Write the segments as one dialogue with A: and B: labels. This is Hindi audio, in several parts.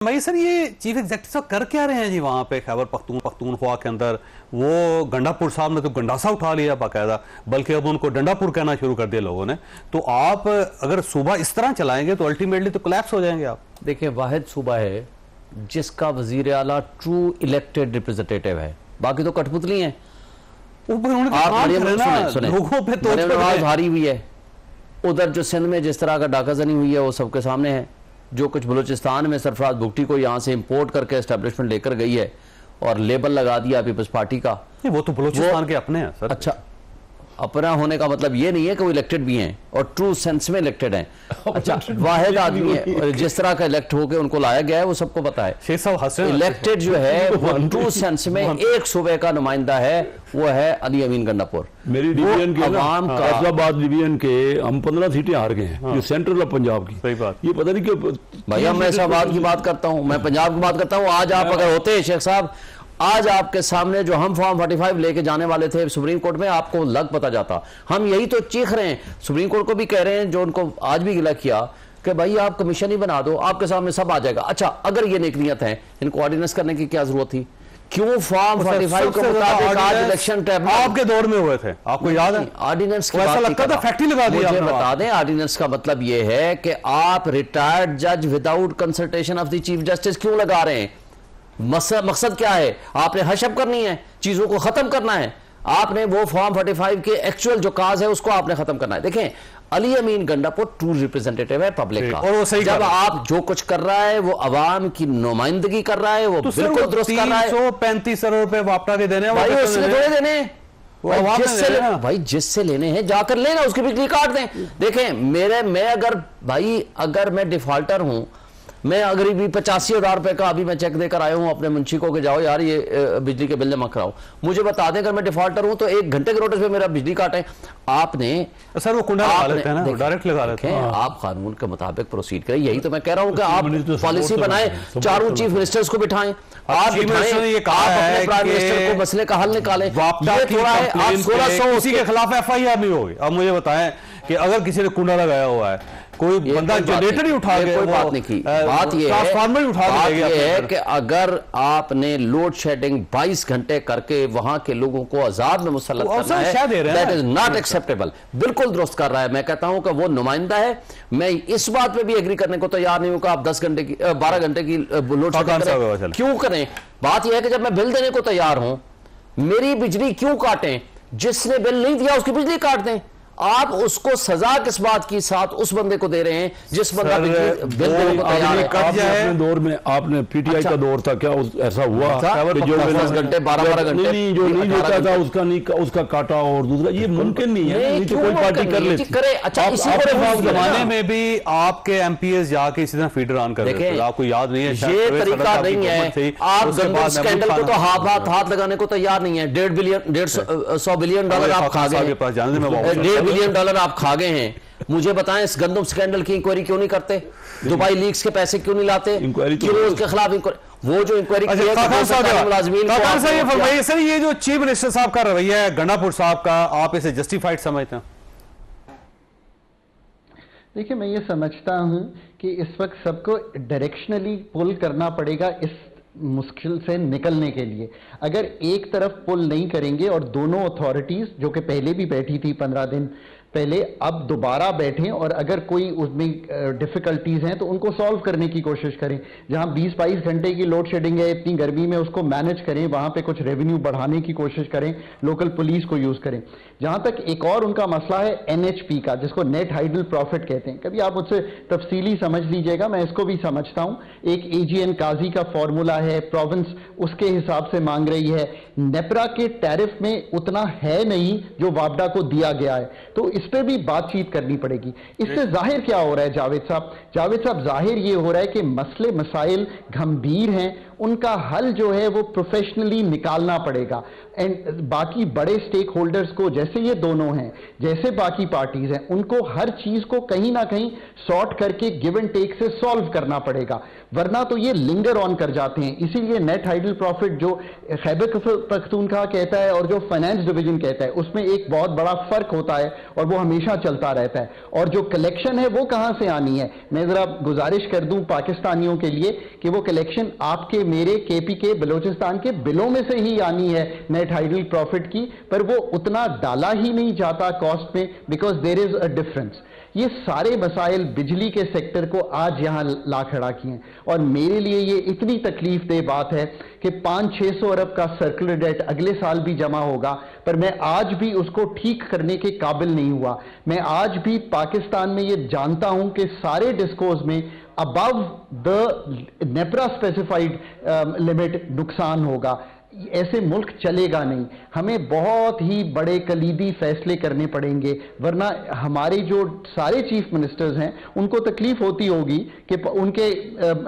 A: भाई सर, ये चीफ एग्जेक्टिव कर क्या रहे हैं जी वहाँ पे खैबर पख्तूनख्वा के अंदर? वो गंडापुर साहब ने तो गंडासा उठा लिया बाकायदा, बल्कि अब उनको डंडापुर कहना शुरू कर दिया लोगों ने। तो आप अगर सूबा इस तरह चलाएंगे तो अल्टीमेटली तो कोलैप्स हो जाएंगे आप। देखिए,
B: वाहिद सूबा है जिसका वजीर आला ट्रू इलेक्टेड रिप्रेजेंटेटिव है, बाकी तो कठपुतली हैं।
A: लोगों पे तो
B: हारी हुई है। उधर जो सिंध में जिस तरह का डाकाजनी हुई है वो सबके सामने है। जो कुछ बलूचिस्तान में सरफराज भुगटी को यहाँ से इंपोर्ट करके एस्टेब्लिशमेंट लेकर गई है और लेबल लगा दिया पीपल्स पार्टी का,
A: वो तो बलूचिस्तान के अपने हैं सर।
B: अच्छा, अपना होने का मतलब ये नहीं है कि वो इलेक्टेड भी हैं और ट्रू सेंस में इलेक्टेड हैं। अच्छा, वाहिद आदमी है जिस तरह का इलेक्ट होकर उनको लाया गया है वो सबको पता है।
A: शेख साहब हंस रहे हैं।
B: इलेक्टेड जो है वो ट्रू सेंस में एक सूबे का नुमाइंदा है, वो है अली अमीन गंडापुर।
C: मेरी डिवीजन के फैसलाबाद डिवीजन के हम 15 सीटें हार गए हैं। ये सेंट्रल ऑफ पंजाब की।
A: सही बात।
C: ये पता नहीं क्यों
B: भैया, मैं फैसलाबाद की बात करता हूँ, मैं पंजाब की बात करता हूँ। आज आप अगर होते शेख साहब, आज आपके सामने जो हम फॉर्म 45 लेके जाने वाले थे सुप्रीम कोर्ट में, आपको लग पता जाता। हम यही तो चीख रहे हैं, सुप्रीम कोर्ट को भी कह रहे हैं, जो उनको आज भी गिला किया कि भाई आप कमीशन ही बना दो, आपके सामने सब आ जाएगा। अच्छा, अगर ये नेकनियत है, इनको ऑर्डिनेंस करने की क्या जरूरत थी? क्यों फॉर्म 45 के मुताबिक आज इलेक्शन टाइम
A: आपके दौर में हुए थे, आपको याद है?
B: ऑर्डिनेंस
A: की ऐसा लगता था फैक्ट्री लगा दी आपने।
B: बता दें, ऑर्डिनेंस का मतलब ये है कि आप रिटायर्ड जज without consultation of the chief justice क्यों लगा रहे हैं? मकसद क्या है? आपने हशप करनी है, चीजों को खत्म करना है। आपने वो फॉर्म 45 के एक्चुअल जो काज है उसको आपने खत्म करना है। देखें, अली अमीन गंडापुर ट्रू रिप्रेजेंटेटिव है पब्लिक का,
A: और वो सही
B: जब आप जो कुछ कर रहा है वो अवाम की नुमाइंदगी कर रहा है, वो तो बिल्कुल दुरुस्त कर रहा है।
A: 335 अरब रुपए वापटा के देने
B: भाई, उसने थोड़े देने भाई, जिससे लेने हैं जाकर लेना, उसकी बिजली काट दें। देखें, अगर मैं डिफॉल्टर हूं, मैं अगर भी 85,000 रुपए का अभी मैं चेक देकर आया हूं अपने मुंशी को कि जाओ यार ये बिजली के बिल जमा कराओ, मुझे बता दें अगर मैं डिफॉल्टर हूं तो 1 घंटे के नोटिस पे मेरा बिजली काटे। आपने
A: सर वो कुंडा लगा लेते हैं ना, डायरेक्ट लगा लेते हैं।
B: आप कानून के मुताबिक प्रोसीड करें, यही तो मैं कह रहा हूं कि आप पॉलिसी बनाएं, चारों चीफ मिनिस्टर्स को बिठाएं, आप अपने प्राइम मिनिस्टर को मसले का हल निकालें। थोड़ा है, आप 1600
A: उसी के खिलाफ FIR नहीं होगी। अब मुझे बताएं कि अगर किसी ने कुंडा लगाया हुआ है, कोई बंदा जनरेटर ही उठा के,
B: कोई बात नहीं की, बात ये है कि अगर आपने लोड शेडिंग 22 घंटे करके वहां के लोगों को अजाब में मुसल्लत करना है, दैट इज नॉट एक्सेप्टेबल। बिल्कुल दुरुस्त कर रहा है। मैं कहता हूं कि वो नुमाइंदा है। मैं इस बात पे भी एग्री करने को तैयार नहीं हूं कि आप 10 घंटे की 12 घंटे की लोड शेडिंग क्यों करें। बात यह है कि जब मैं बिल देने को तैयार हूं, मेरी बिजली क्यों काटें? जिसने बिल नहीं दिया उसकी बिजली काट दें। आप उसको सजा किस बात की साथ उस बंदे को दे रहे हैं जिस बंदा बिल देने को तैयार है?
C: अपने दौर में आपने PTI का दौर था क्या? ऐसा हुआ
B: कि जो 10 घंटे 12 घंटे
C: जो नहीं देता था उसका काटा, और दूसरा ये मुमकिन नहीं है। कोई पार्टी कर लेती करे।
B: अच्छा, इसी
A: जमाने में भी आपके MPs जाके इसी तरह फीडर ऑन कर रहे थे, आपको याद नहीं है?
B: ये तरीका नहीं है। आप गंदम स्कैंडल को तो हाथ लगाने को तैयार नहीं है। $150 बिलियन आप खा गए, $1.5 बिलियन आप खा गए हैं। मुझे बताएं, इस गंदम स्कैंडल की इंक्वायरी क्यों नहीं करते? दुबई लीक्स के पैसे क्यों नहीं लाते? क्यों उसके खिलाफ वो जो इंक्वायरी की है?
A: सर, ये जो चीफ मिनिस्टर साहब का रवैया है गंडापुर साहब का, आप इसे जस्टिफाइड समझते हैं?
D: देखिए, मैं ये समझता हूं कि इस वक्त सबको डायरेक्शनली पुल करना पड़ेगा इस मुश्किल से निकलने के लिए। अगर एक तरफ पुल नहीं करेंगे और दोनों अथॉरिटीज जो कि पहले भी बैठी थी 15 दिन पहले, अब दोबारा बैठें और अगर कोई उसमें डिफिकल्टीज हैं तो उनको सॉल्व करने की कोशिश करें। जहां 20-22 घंटे की लोड शेडिंग है इतनी गर्मी में, उसको मैनेज करें, वहां पे कुछ रेवेन्यू बढ़ाने की कोशिश करें, लोकल पुलिस को यूज करें। जहां तक एक और उनका मसला है NHP का, जिसको नेट हाइडल प्रॉफिट कहते हैं, कभी आप मुझसे तफसीली समझ लीजिएगा, मैं इसको भी समझता हूं। एक AGN काजी का फॉर्मूला है, प्रोविंस उसके हिसाब से मांग रही है। नेपरा के टैरिफ में उतना है नहीं जो वापडा को दिया गया है, तो इस पर भी बातचीत करनी पड़ेगी। इससे जाहिर क्या हो रहा है जावेद साहब, जाहिर ये हो रहा है कि मसले मसाइल गंभीर हैं, उनका हल जो है वो प्रोफेशनली निकालना पड़ेगा। एंड बाकी बड़े स्टेक होल्डर्स को, जैसे ये दोनों हैं, जैसे बाकी पार्टीज हैं, उनको हर चीज को कहीं ना कहीं सॉर्ट करके गिव एंड टेक से सॉल्व करना पड़ेगा, वरना तो ये लिंगर ऑन कर जाते हैं। इसीलिए नेट हाइडल प्रॉफिट जो खैबर पख्तूनख्वा कहता है और जो फाइनेंस डिवीजन कहता है, उसमें एक बहुत बड़ा फर्क होता है। और वो हमेशा चलता रहता है। और जो कलेक्शन है वो कहां से आनी है? मैं जरा गुजारिश कर दूं पाकिस्तानियों के लिए कि वो कलेक्शन आपके, मेरे, KPK, बलोचिस्तान के बिलों में से ही आनी है नेट हाइडल प्रॉफिट की, पर वो उतना डाला ही नहीं जाता कॉस्ट में, because there is a difference. ये सारे मसाइल बिजली के सेक्टर को आज यहां ला खड़ा किए हैं, और मेरे लिए ये इतनी तकलीफ दे बात है कि 500-600 अरब का सर्कुलर डेट अगले साल भी जमा होगा, पर मैं आज भी उसको ठीक करने के काबिल नहीं हुआ। मैं आज भी पाकिस्तान में ये जानता हूं कि सारे डिस्कोज में above the NEPRA specified limit नुकसान होगा। ऐसे मुल्क चलेगा नहीं। हमें बहुत ही बड़े कलीदी फैसले करने पड़ेंगे, वरना हमारे जो सारे चीफ मिनिस्टर्स हैं उनको तकलीफ होती होगी कि उनके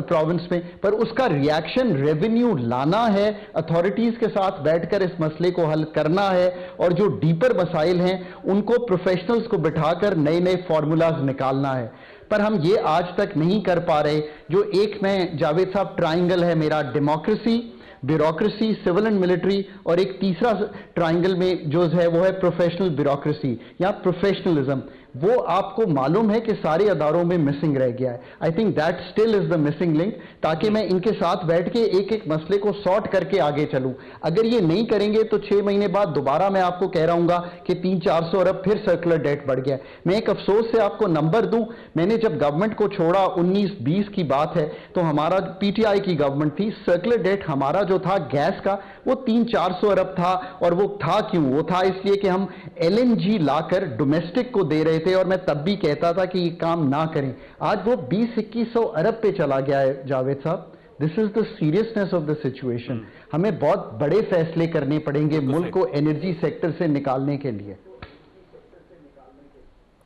D: प्रोविंस में, पर उसका रिएक्शन रेवेन्यू लाना है, अथॉरिटीज के साथ बैठकर इस मसले को हल करना है, और जो डीपर मसाइल हैं उनको प्रोफेशनल्स को बिठाकर नए नए फार्मूलाज निकालना है। पर हम ये आज तक नहीं कर पा रहे। जो एक, मैं जावेद साहब, ट्राइंगल है मेरा, democracy, bureaucracy, civil and military, और एक तीसरा ट्राइंगल में जो है वो है प्रोफेशनल ब्यूरोक्रेसी या प्रोफेशनलिज्म। वो आपको मालूम है कि सारे अदारों में मिसिंग रह गया है। I think that still is the missing link, ताकि मैं इनके साथ बैठ के एक एक मसले को सॉर्ट करके आगे चलूं। अगर ये नहीं करेंगे तो 6 महीने बाद दोबारा मैं आपको कह रहा हूं कि 300-400 अरब फिर सर्कुलर डेट बढ़ गया। मैं एक अफसोस से आपको नंबर दूं, मैंने जब गवर्नमेंट को छोड़ा 19-20 की बात है, तो हमारा PTI की गवर्नमेंट थी, सर्कुलर डेट हमारा जो था गैस का वो 300-400 अरब था। और वो था क्यों? वो था इसलिए कि हम LNG लाकर डोमेस्टिक को दे रहे थे, और मैं तब भी कहता था कि ये काम ना करें। आज वो 20-2100 अरब पे चला गया है जावेद साहब। This is the seriousness of the situation. हमें बहुत बड़े फैसले करने पड़ेंगे मुल्क को एनर्जी सेक्टर से निकालने के लिए।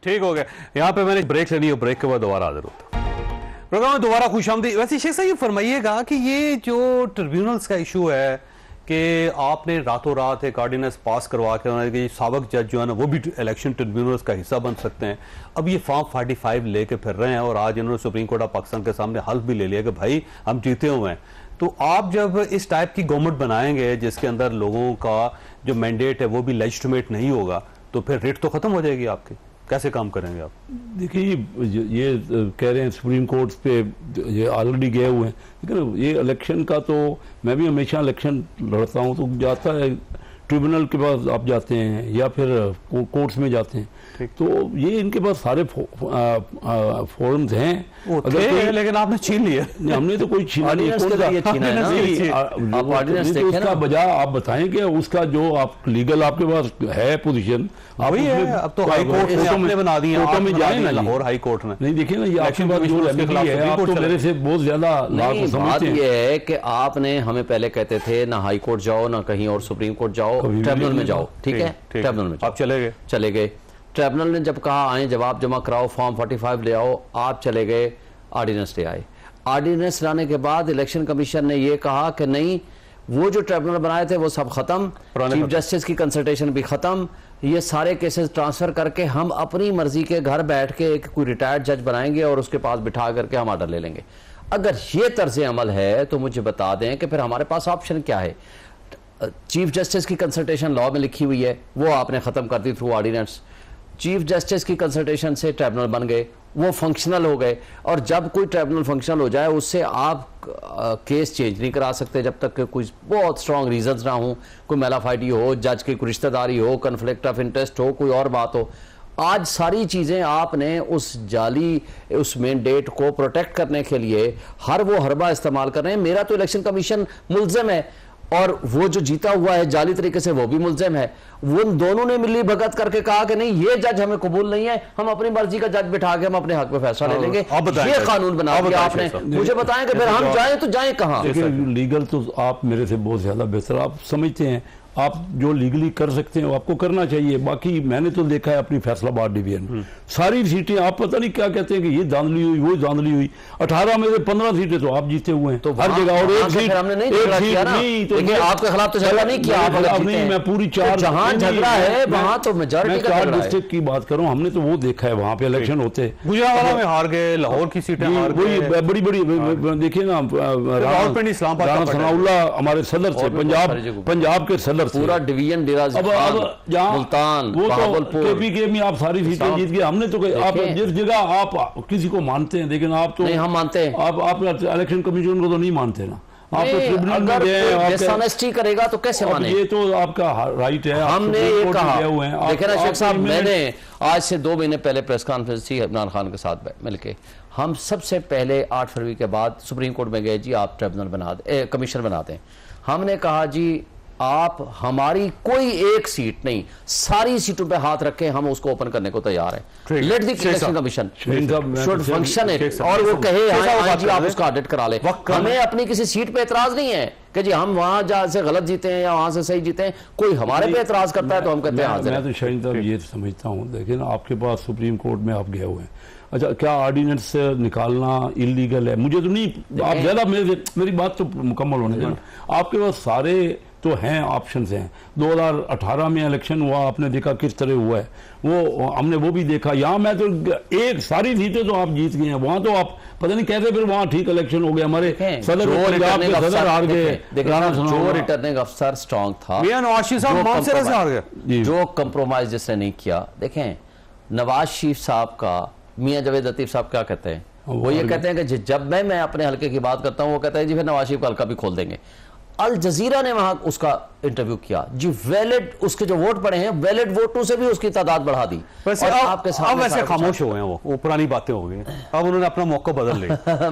A: ठीक हो गया, यहां पे मैंने ब्रेक लेनी है, ब्रेक के बाद दोबारा हाजिर होता हूं। प्रोग्राम में दोबारा खुशामदीद। वैसे शेख साहब ये फरमाइएगा कि ये जो ट्रिब्यूनल्स का इशू है कि आपने रातों रात एक ऑर्डिनेंस पास करवा के उन्होंने कि साबिक जज जो है ना वो भी इलेक्शन ट्रिब्यूनल्स का हिस्सा बन सकते हैं, अब ये फॉर्म 45 लेके फिर रहे हैं, और आज इन्होंने सुप्रीम कोर्ट ऑफ पाकिस्तान के सामने हल्फ भी ले लिया कि भाई हम जीते हुए हैं। तो आप जब इस टाइप की गवर्नमेंट बनाएंगे जिसके अंदर लोगों का जो मैंडेट है वो भी लेजिटिमेट नहीं होगा, तो फिर रेट तो खत्म हो जाएगी आपकी। कैसे काम करेंगे आप?
C: देखिए ये कह रहे हैं सुप्रीम कोर्ट पे ये ऑलरेडी गए हुए हैं, लेकिन ये इलेक्शन का तो मैं भी हमेशा इलेक्शन लड़ता हूँ, तो जाता है ट्रिब्यूनल के पास आप जाते हैं या फिर कोर्ट्स में जाते हैं, तो ये इनके पास सारे फोरम्स हैं।
A: लेकिन आपने छीन लिया।
C: हमने तो कोई छीना नहीं, उसका बजाय आप बताएं कि उसका जो आप लीगल आपके पास है पोजीशन,
A: वही है। अब तो हाई कोर्ट ने आपने बना दी है,
C: में जाए ना,
A: लाहौर हाई कोर्ट में
C: नहीं। देखिए ना, ये आपके पास जो रेमेडी है, आप तो मेरे से बहुत ज्यादा लाभ समझते हैं।
B: ये है कि आपने हमें पहले कहते थे ना हाई कोर्ट जाओ ना कहीं और सुप्रीम कोर्ट जाओ, ट्रिब्यूनल में जाओ, ठीक है, ट्रिब्यूनल में
A: आप चले गए।
B: ट्रिब्यूनल ने जब कहा आए जवाब जमा कराओ, फॉर्म 45 ले आओ, आप चले गए, ऑर्डिनेंस ले आए। ऑर्डिनेंस लाने के बाद इलेक्शन कमीशन ने यह कहा कि नहीं, वो जो ट्रिब्यूनल बनाए थे वो सब खत्म, चीफ जस्टिस की कंसल्टेशन भी खत्म, ये सारे केसेस ट्रांसफर करके हम अपनी मर्जी के घर बैठ के एक कोई रिटायर्ड जज बनाएंगे और उसके पास बिठा करके हम ऑर्डर ले लेंगे। अगर ये तर्ज अमल है तो मुझे बता दें कि फिर हमारे पास ऑप्शन क्या है। चीफ जस्टिस की कंसल्टेशन लॉ में लिखी हुई है, वो आपने खत्म कर the through ordinance. Chief justice की कंसल्टेशन से ट्रिब्यूनल बन गए, वो फंक्शनल हो गए, और जब कोई ट्रिब्यूनल फंक्शनल हो जाए उससे आप केस चेंज नहीं करा सकते जब तक कि कोई बहुत स्ट्रांग रीजंस ना हो, कोई मेलाफाइडी हो, जज की कोई रिश्तेदारी हो, कन्फ्लिक्ट ऑफ इंटरेस्ट हो, कोई और बात हो। आज सारी चीजें आपने उस जाली उस मैंडेट को प्रोटेक्ट करने के लिए हर वो हरबा इस्तेमाल कर रहे हैं। मेरा तो इलेक्शन कमीशन मुल्ज़िम है और वो जो जीता हुआ है जाली तरीके से वो भी मुल्ज़िम है। वो दोनों ने मिली भगत करके कहा कि नहीं ये जज हमें कबूल नहीं है, हम अपनी मर्जी का जज बिठा के हम अपने हक में फैसला ले लेंगे। ये कानून बना दिया आपने। मुझे बताएं कि फिर हम जाएं तो जाएं कहां?
C: लीगल तो आप मेरे से बहुत ज्यादा बेहतर आप समझते हैं, आप जो लीगली कर सकते हैं वो आपको करना चाहिए। बाकी मैंने तो देखा है अपनी फैसलाबाद डिवीजन सारी सीटें, आप पता नहीं क्या कहते हैं कि ये धांधली हुई वो धांधली हुई, 18 में से 15 सीटें तो आप जीते हुए हैं, तो हर जगह। और एक सीट
B: हमने नहीं तो आपके खिलाफ तो झगड़ा नहीं किया।
C: नहीं, मैं पूरी
B: जहां झगड़ा है वहां तो मेजॉरिटी का झगड़ा है।
C: डिस्ट्रिक्ट की बात करूं, हमने तो वो देखा है वहां पे इलेक्शन होते,
A: गुजरावाला में हार गए, लाहौर की सीटें हार गए,
C: वही बड़ी बड़ी देखिए ना, राना सनाउल्लाह हमारे सदर थे, पंजाब के सदर अंदर से।
B: पूरा डिवीजन डेरा
C: अब जहाँ
B: मुल्तान,
C: वो तो
B: बहावलपुर,
C: KPK में आप सारी सीटें जीत गए, हमने तो आप जिस जगह आप किसी को मानते हैं, लेकिन आप तो
B: नहीं, हम मानते हैं।
C: आप इलेक्शन कमीशन को तो नहीं मानते ना, आप तो ट्रिब्यूनल में
B: अगर
C: गए,
B: कोई डिसऑनेस्टी करेगा तो कैसे माने?
C: ये तो आपका राइट है,
B: हमने ये कहा,
C: देखे
B: देखिए ना शेख साहब, मैंने आज से 2 महीने पहले प्रेस कॉन्फ्रेंस थी इमरान खान के साथ मिलके, हम सबसे पहले 8 फरवरी के बाद सुप्रीम कोर्ट में गए, जी आप ट्रिब्यूनल बना दें, कमीशन बना दें। हमने कहा जी आप हमारी कोई एक सीट नहीं, सारी सीटों पे हाथ रखें, हम उसको ओपन करने को तैयार हैं। Let the election commission should function it, और वो कहे हाँ जी आप उसका ऑडिट करा लें। हमें अपनी किसी सीट पे एतराज नहीं है कि जी हम वहां जहां से गलत जीते हैं या वहां से सही जीते हैं, कोई हमारे पे एतराज करता है तो हम कहते हैं हाजिर।
C: मैं तो शाहीन साहब ये समझता हूँ, लेकिन आपके पास सुप्रीम कोर्ट में आप गए हुए हैं, अच्छा क्या ऑर्डिनेंस निकालना इलीगल है? मुझे तो नहीं, आप ज्यादा मेरी बात तो मुकम्मल होने देना। आपके पास सारे तो हैं, ऑप्शंस हैं। 2018 में इलेक्शन हुआ, आपने देखा किस तरह हुआ है, वो हमने वो भी देखा। यहाँ मैं तो एक सारी सीटें तो आप जीत गए हैं, वहां तो आप पता नहीं कैसे फिर वहां ठीक इलेक्शन हो गया। हमारे सदर हार गए,
B: जो रिटर्निंग अफसर स्ट्रांग था, जो कंप्रोमाइज जिसने नहीं किया। देखें नवाज शरीफ साहब का मियां जावेद लतीफ साहब क्या कहते हैं, वो ये कहते हैं कि जब मैं अपने हल्के की बात करता हूं, वो कहता है जी फिर नवाज शरीफ का हल्का भी खोल देंगे। अल जजीरा ने वहां उसका इंटरव्यू किया जी, वैलिड उसके जो वोट पड़े हैं, वैलिड वोटों से भी उसकी तादाद बढ़ा दी।
A: वैसे आपके साथ वैसे खामोश हो गए हैं, वो पुरानी बातें हो गई, अब उन्होंने अपना मौका बदल लिया।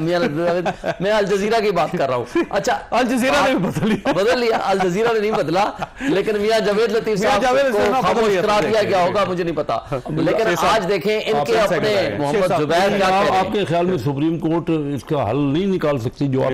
B: मैं अल जजीरा की बात कर रहा हूँ। अच्छा
A: अल जजीरा ने भी बदल लिया,
B: अल जजीरा ने नहीं बदला, लेकिन मियां जावेद लतीफ साहब को खामोश करा दिया गया होगा, मुझे नहीं पता। लेकिन आज देखें इनके अपने मोहम्मद जुबैर,
C: आपके ख्याल में सुप्रीम कोर्ट इसका हल नहीं निकाल सकती? जो आप